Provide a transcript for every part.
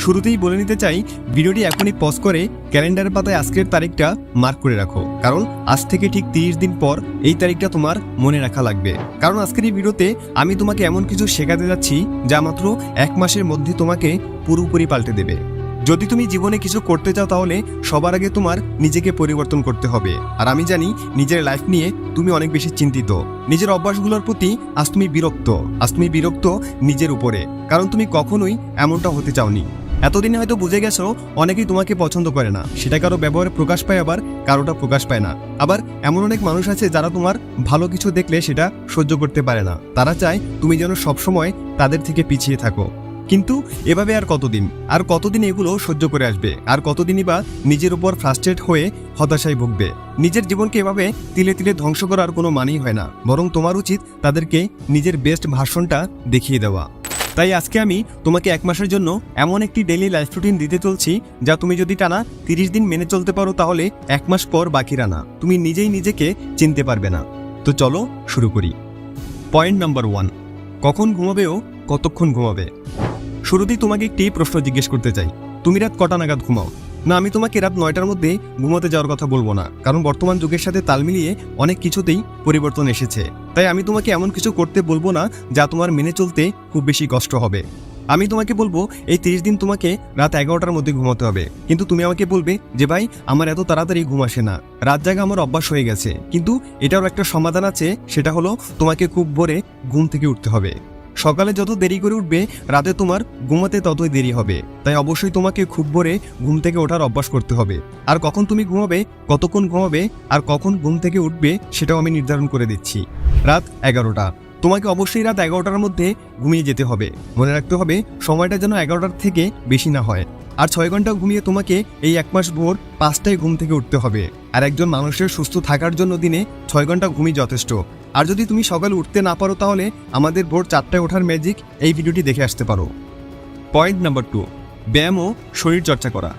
শুরুতেই বলে নিতে চাই, ভিডিওটি এখনই পজ করে ক্যালেন্ডারের পাতায় আজকের তারিখটা মার্ক করে রাখো, কারণ আজ থেকে ঠিক 30 দিন পর এই তারিখটা তোমার মনে রাখা লাগবে। কারণ আজকের এই ভিডিওতে আমি তোমাকে এমন কিছু শেখাতে যাচ্ছি যা মাত্র 1 মাসের মধ্যে তোমাকে পুরোপুরি পাল্টে দেবে। যদি তুমি জীবনে কিছু করতে চাও তাহলে সবার আগে তোমার নিজেকে পরিবর্তন করতে হবে। আর আমি জানি নিজের লাইফ নিয়ে তুমি অনেক বেশি চিন্তিত, নিজের অভ্যাসগুলোর প্রতি আজ তুমি বিরক্ত নিজের উপরে, কারণ তুমি কখনোই এমনটা হতে চাওনি। এতদিনে হয়তো বুঝে গেছো অনেকেই তোমাকে পছন্দ করে না, সেটা কারো ব্যবহারে প্রকাশ পায়, আবার কারোটা প্রকাশ পায় না। আবার এমন অনেক মানুষ আছে যারা তোমার ভালো কিছু দেখলে সেটা সহ্য করতে পারে না, তারা চায় তুমি যেন সবসময় তাদের থেকে পিছিয়ে থাকো। কিন্তু এভাবে আর কতদিন এগুলো সহ্য করে আসবে? আর কতদিনই বা নিজের উপর ফ্রাস্ট্রেট হয়ে হতাশায় ভুগবে? নিজের জীবনকে এভাবে তিলে তিলে ধ্বংস করার কোনো মানেই হয় না, বরং তোমার উচিত তাদেরকে নিজের বেস্ট ভার্সনটা দেখিয়ে দেওয়া। তাই আজকে আমি তোমাকে 1 মাসের জন্য এমন একটি ডেইলি লাইফ রুটিন দিতে চলছি যা তুমি যদি টানা 30 দিন মেনে চলতে পারো তাহলে 1 মাস পর বাকিরা না, তুমি নিজেই নিজেকে চিনতে পারবে না। তো চলো শুরু করি। পয়েন্ট নাম্বার 1, কখন ঘুমাবে ও কতক্ষণ ঘুমাবে? শুরুতেই তোমাকে একটি প্রশ্ন জিজ্ঞেস করতে চাই, তুমি রাত কটা নাগাদ ঘুমাও? না, আমি তোমাকে রাত 9টার মধ্যে ঘুমাতে যাওয়ার কথা বলবো না, কারণ বর্তমান যুগের সাথে তাল মিলিয়ে অনেক কিছুতেই পরিবর্তন এসেছে। তাই আমি তোমাকে এমন কিছু করতে বলবো না যা তোমার মেনে চলতে খুব বেশি কষ্ট হবে। আমি তোমাকে বলবো এই 30 দিন তোমাকে রাত 11টার মধ্যে ঘুমাতে হবে, কিন্তু তুমি আমাকে বলবে যে ভাই আমার এত তাড়াতাড়ি ঘুম আসে না, রাত জাগা আমার অভ্যাস হয়ে গেছে। কিন্তু এটারও একটা সমাধান আছে, সেটা হলো তোমাকে খুব ভোরে ঘুম থেকে উঠতে হবে। সকালে যত দেরি করে উঠবে রাতে তোমার ঘুমাতে ততই দেরি হবে। তাই অবশ্যই তোমাকে খুব ভোরে ঘুম থেকে ওঠার অভ্যাস করতে হবে। আর কখন তুমি ঘুমাবে, কতক্ষণ ঘুমাবে আর কখন ঘুম থেকে উঠবে সেটাও আমি নির্ধারণ করে দিচ্ছি। রাত 11টা, তোমাকে অবশ্যই রাত 11টার মধ্যে ঘুমিয়ে যেতে হবে। মনে রাখতে হবে সময়টা যেন 11টার থেকে বেশি না হয়। আর 6 ঘন্টা ঘুমিয়ে তোমাকে এই 1 মাস ভোর 5টায় ঘুম থেকে উঠতে হবে। আর একজন মানুষের সুস্থ থাকার জন্য দিনে 6 ঘন্টা ঘুমই যথেষ্ট। আর যদি তুমি সকালে উঠতে না পারো তাহলে আমাদের ভোর 4টায় ওঠার ম্যাজিক এই ভিডিওটি দেখে আসতে পারো। পয়েন্ট নাম্বার 2, ব্যায়াম ও শরীর চর্চা করা।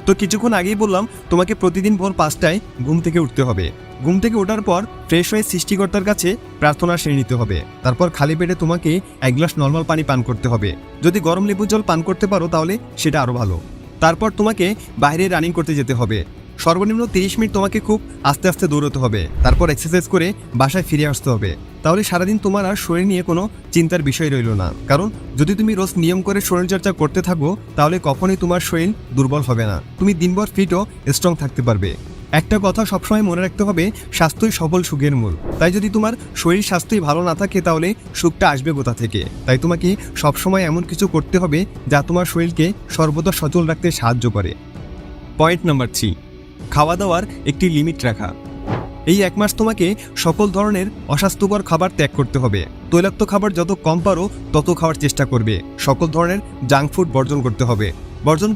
তো কিছুক্ষণ আগেই বললাম তোমাকে প্রতিদিন ভোর 5টায় ঘুম থেকে উঠতে হবে। ঘুম থেকে ওঠার পর ফ্রেশ হয়ে সৃষ্টিকর্তার কাছে প্রার্থনা সেরে নিতে হবে। তারপর খালি পেটে তোমাকে 1 গ্লাস নর্মাল পানি পান করতে হবে। যদি গরম লেবু জল পান করতে পারো তাহলে সেটা আরও ভালো। তারপর তোমাকে বাইরে রানিং করতে যেতে হবে। সর্বনিম্ন 30 মিনিট তোমাকে খুব আস্তে আস্তে দৌড়তে হবে। তারপর এক্সারসাইজ করে বাসায় ফিরে আসতে হবে। তাহলে সারাদিন তোমার আর শরীর নিয়ে কোনো চিন্তার বিষয় রইল না, কারণ যদি তুমি রোজ নিয়ম করে শরীরচর্চা করতে থাকো তাহলে কখনোই তোমার শরীর দুর্বল হবে না, তুমি দিনভর ফিট ও স্ট্রং থাকতে পারবে। একটা কথা সবসময় মনে রাখতে হবে, স্বাস্থ্যই সকল সুখের মূল। তাই যদি তোমার শরীর স্বাস্থ্যই ভালো না থাকে তাহলে সুখটা আসবে কোথা থেকে? তাই তোমাকে সবসময় এমন কিছু করতে হবে যা তোমার শরীরকে সর্বদা সচল রাখতে সাহায্য করে। পয়েন্ট নাম্বার 3, খাওয়া দাওয়ার একটি লিমিট রাখা। এই 1 মাস তোমাকে সকল ধরনের অস্বাস্থ্যকর খাবার ত্যাগ করতে হবে। তৈলাক্ত খাবার যত কম পারো তত খাওয়ার চেষ্টা করবে। সকল ধরনের জাঙ্ক ফুড বর্জন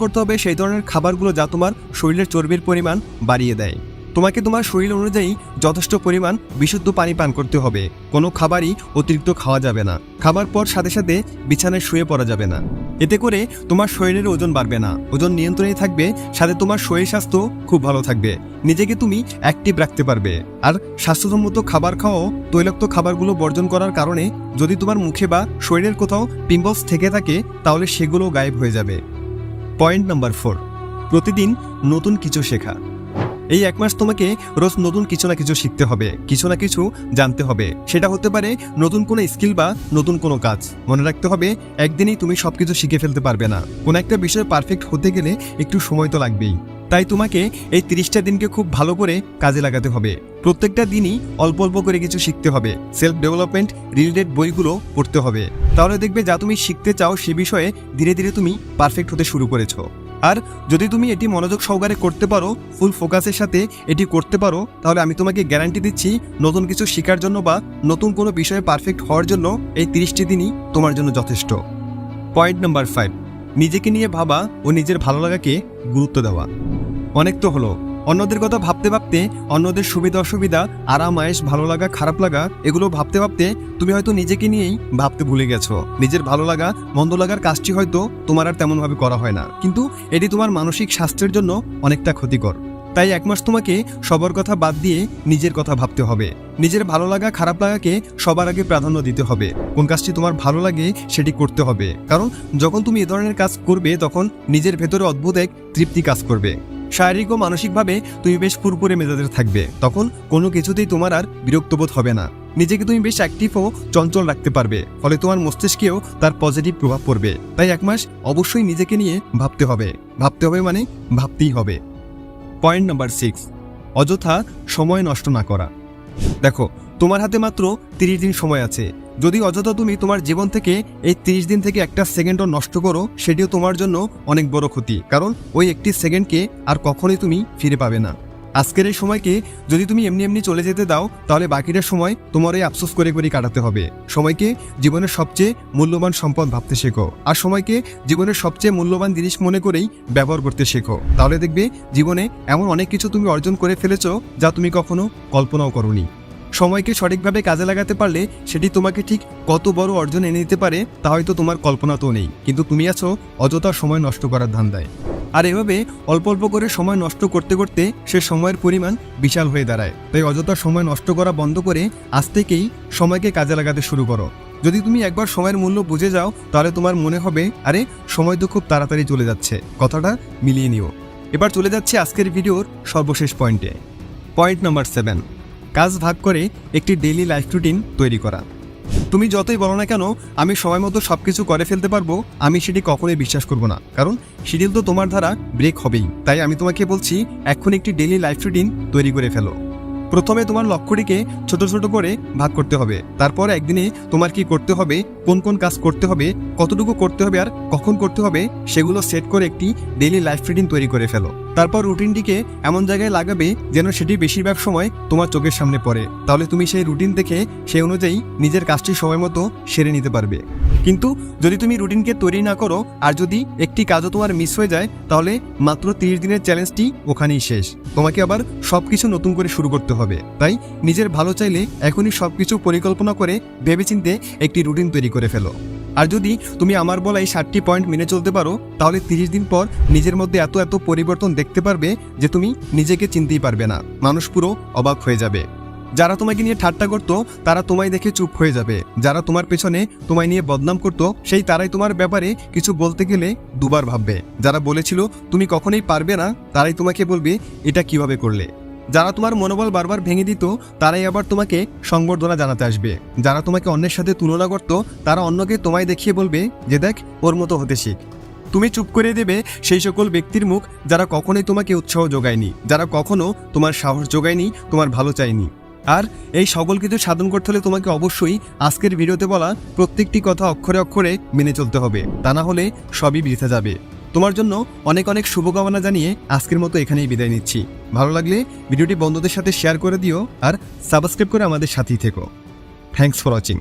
করতে হবে সেই ধরনের খাবারগুলো যা তোমার শরীরের চর্বির পরিমাণ বাড়িয়ে দেয়। তোমাকে তোমার শরীর অনুযায়ী যথেষ্ট পরিমাণ বিশুদ্ধ পানি পান করতে হবে। কোনো খাবারই অতিরিক্ত খাওয়া যাবে না। খাবার পর সাথে সাথে বিছানায় শুয়ে পড়া যাবে না। এতে করে তোমার শরীরের ওজন বাড়বে না, ওজন নিয়ন্ত্রণে থাকবে, সাথে তোমার শরীর স্বাস্থ্য খুব ভালো থাকবে। নিজেকে তুমি অ্যাক্টিভ রাখতে পারবে। আর স্বাস্থ্যসম্মত খাবার খাওয়াও তৈলাক্ত খাবারগুলো বর্জন করার কারণে যদি তোমার মুখে বা শরীরের কোথাও পিম্পলস থেকে থাকে তাহলে সেগুলো গায়েব হয়ে যাবে। পয়েন্ট নাম্বার 4, প্রতিদিন নতুন কিছু শেখা। এই 1 মাস তোমাকে রোজ নতুন কিছু না কিছু শিখতে হবে, কিছু না কিছু জানতে হবে। সেটা হতে পারে নতুন কোনো স্কিল বা নতুন কোনো কাজ। মনে রাখতে হবে একদিনেই তুমি সবকিছু শিখে ফেলতে পারবে না। কোনো একটা বিষয় পারফেক্ট হতে গেলে একটু সময় তো লাগবেই। তাই তোমাকে এই 30টা দিনকে খুব ভালো করে কাজে লাগাতে হবে। প্রত্যেকটা দিনই অল্প অল্প করে কিছু শিখতে হবে। সেলফ ডেভেলপমেন্ট রিলেটেড বইগুলো পড়তে হবে। তাহলে দেখবে যা তুমি শিখতে চাও সে বিষয়ে ধীরে ধীরে তুমি পারফেক্ট হতে শুরু করেছো। আর যদি তুমি এটি মনোযোগ সহকারে করতে পারো, ফুল ফোকাসের সাথে এটি করতে পারো, তাহলে আমি তোমাকে গ্যারান্টি দিচ্ছি নতুন কিছু শেখার জন্য বা নতুন কোনো বিষয়ে পারফেক্ট হওয়ার জন্য এই 30টি দিনই তোমার জন্য যথেষ্ট। পয়েন্ট নাম্বার 5, নিজেকে নিয়ে ভাবা ও নিজের ভালো লাগাকে গুরুত্ব দেওয়া। অনেক তো হলো, অন্যদের কথা ভাবতে ভাবতে, অন্যদের সুবিধা অসুবিধা, আরাম আয়েশ, ভালো লাগা খারাপ লাগা এগুলো ভাবতে ভাবতে তুমি হয়তো নিজেকে নিয়েই ভাবতে ভুলে গেছো। নিজের ভালো লাগা মন্দ লাগার কাজটি হয়তো তোমার আর তেমনভাবে করা হয় না, কিন্তু এটি তোমার মানসিক স্বাস্থ্যের জন্য অনেকটা ক্ষতিকর। তাই 1 মাস তোমাকে সবার কথা বাদ দিয়ে নিজের কথা ভাবতে হবে। নিজের ভালো লাগা খারাপ লাগাকে সবার আগে প্রাধান্য দিতে হবে। কোন কাজটি তোমার ভালো লাগে সেটি করতে হবে, কারণ যখন তুমি এ ধরনের কাজ করবে তখন নিজের ভেতরে অদ্ভুত এক তৃপ্তি কাজ করবে। শারীরিক ও মানসিকভাবে তুমি বেশ ফুরফুরে মেজাজের থাকবে। তখন কোনো কিছুতেই তোমার আর বিরক্তবোধ হবে না। নিজেকে তুমি বেশ অ্যাক্টিভ ও চঞ্চল রাখতে পারবে, ফলে তোমার মস্তিষ্কেও তার পজিটিভ প্রভাব পড়বে। তাই 1 মাস অবশ্যই নিজেকে নিয়ে ভাবতে হবে। ভাবতে হবে মানে ভাবতেই হবে। পয়েন্ট নাম্বার 6, অযথা সময় নষ্ট না করা। দেখো, তোমার হাতে মাত্র 30 দিন সময় আছে। যদি অযথা তুমি তোমার জীবন থেকে এই 30 দিন থেকে একটা সেকেন্ডও নষ্ট করো, সেটিও তোমার জন্য অনেক বড় ক্ষতি, কারণ ওই একটি সেকেন্ডকে আর কখনোই তুমি ফিরে পাবে না। আজকের এই সময়কে যদি তুমি এমনি এমনি চলে যেতে দাও, তাহলে বাকিটা সময় তোমার এই আফসোস করে করে কাটাতে হবে। সময়কে জীবনের সবচেয়ে মূল্যবান সম্পদ ভাবতে শেখো, আর সময়কে জীবনের সবচেয়ে মূল্যবান জিনিস মনে করেই ব্যবহার করতে শেখো। তাহলে দেখবে জীবনে এমন অনেক কিছু তুমি অর্জন করে ফেলেছো যা তুমি কখনো কল্পনাও করোনি। সময়কে সঠিকভাবে কাজে লাগাতে পারলে সেটি তোমাকে ঠিক কত বড় অর্জন এনে দিতে পারে তা হয়তো তোমার কল্পনাতেও নেই, কিন্তু তুমি আছো অযথা সময় নষ্ট করার ধান্দায়। আর এভাবে অল্প অল্প করে সময় নষ্ট করতে করতে সে সময়ের পরিমাণ বিশাল হয়ে দাঁড়ায়। তাই অযথা সময় নষ্ট করা বন্ধ করে আজ থেকেই সময়কে কাজে লাগাতে শুরু করো। যদি তুমি একবার সময়ের মূল্য বুঝে যাও, তাহলে তোমার মনে হবে আরে সময় তো খুব তাড়াতাড়ি চলে যাচ্ছে। কথাটা মিলিয়ে নিও। এবার চলে যাচ্ছে আজকের ভিডিওর সর্বশেষ পয়েন্টে। পয়েন্ট নাম্বার 7, কাজ ভাগ করে একটি ডেইলি লাইফ রুটিন তৈরি করা। তুমি যতই বলো না কেন আমি সময় মতো সবকিছু করে ফেলতে পারবো, আমি সেটি কখনোই বিশ্বাস করব না, কারণ শিডিউল তো তোমার দ্বারা ব্রেক হবেই। তাই আমি তোমাকে বলছি, এখন একটি ডেইলি লাইফ রুটিন তৈরি করে ফেলো। প্রথমে তোমার লক্ষ্যটিকে ছোট ছোট করে ভাগ করতে হবে। তারপর একদিনে তোমার কি করতে হবে, কোন কোন কাজ করতে হবে, কতটুকু করতে হবে আর কখন করতে হবে, সেগুলো সেট করে একটি ডেইলি লাইফ রুটিন তৈরি করে ফেলো। তারপর রুটিনটিকে এমন জায়গায় লাগাবে যেন সেটি বেশিরভাগ সময় তোমার চোখের সামনে পড়ে। তাহলে তুমি সেই রুটিন দেখে সেই অনুযায়ী নিজের কাজটি সময় মতো সেরে নিতে পারবে। কিন্তু যদি তুমি রুটিনকে তৈরি না করো আর যদি একটি কাজও তোমার মিস হয়ে যায়, তাহলে মাত্র 30 দিনের চ্যালেঞ্জটি ওখানেই শেষ। তোমাকে আবার সবকিছু নতুন করে শুরু করতে হবে। তাই নিজের ভালো চাইলে এখনই সবকিছু পরিকল্পনা করে ভেবেচিন্তে একটি রুটিন তৈরি করে ফেলো। আর যদি তুমি আমার বলা এই 7টি পয়েন্ট মেনে চলতে পারো, তাহলে 30 দিন পর নিজের মধ্যে এত এত পরিবর্তন দেখতে পারবে যে তুমি নিজেকে চিনতেই পারবে না। মানুষ পুরো অবাক হয়ে যাবে। যারা তোমাকে নিয়ে ঠাট্টা করতো তারা তোমায় দেখে চুপ হয়ে যাবে। যারা তোমার পেছনে তোমায় নিয়ে বদনাম করতো সেই তারাই তোমার ব্যাপারে কিছু বলতে গেলে দুবার ভাববে। যারা বলেছিল তুমি কখনোই পারবে না, তারাই তোমাকে বলবে এটা কিভাবে করলে। যারা তোমার মনোবল বারবার ভেঙে দিত তারাই আবার তোমাকে সংবর্ধনা জানাতে আসবে। যারা তোমাকে অন্যের সাথে তুলনা করত তারা অন্যকে তোমায় দেখিয়ে বলবে যে দেখ ওর মতো হতে শিখ। তুমি চুপ করে দেবে সেই সকল ব্যক্তির মুখ যারা কখনোই তোমাকে উৎসাহ যোগায়নি, যারা কখনো তোমার সাহস যোগায়নি, তোমার ভালো চায়নি। আর এই সকল কিছু সাধন করতে হলে তোমাকে অবশ্যই আজকের ভিডিওতে বলা প্রত্যেকটি কথা অক্ষরে অক্ষরে মেনে চলতে হবে, তা না হলে সবই বৃথা যাবে। তোমার জন্য অনেক অনেক শুভকামনা জানিয়ে আজকের মতো এখানেই বিদায় নিচ্ছি। ভালো লাগলে ভিডিওটি বন্ধুদের সাথে শেয়ার করে দিও আর সাবস্ক্রাইব করে আমাদের সাথেই থেকো। Thanks for watching.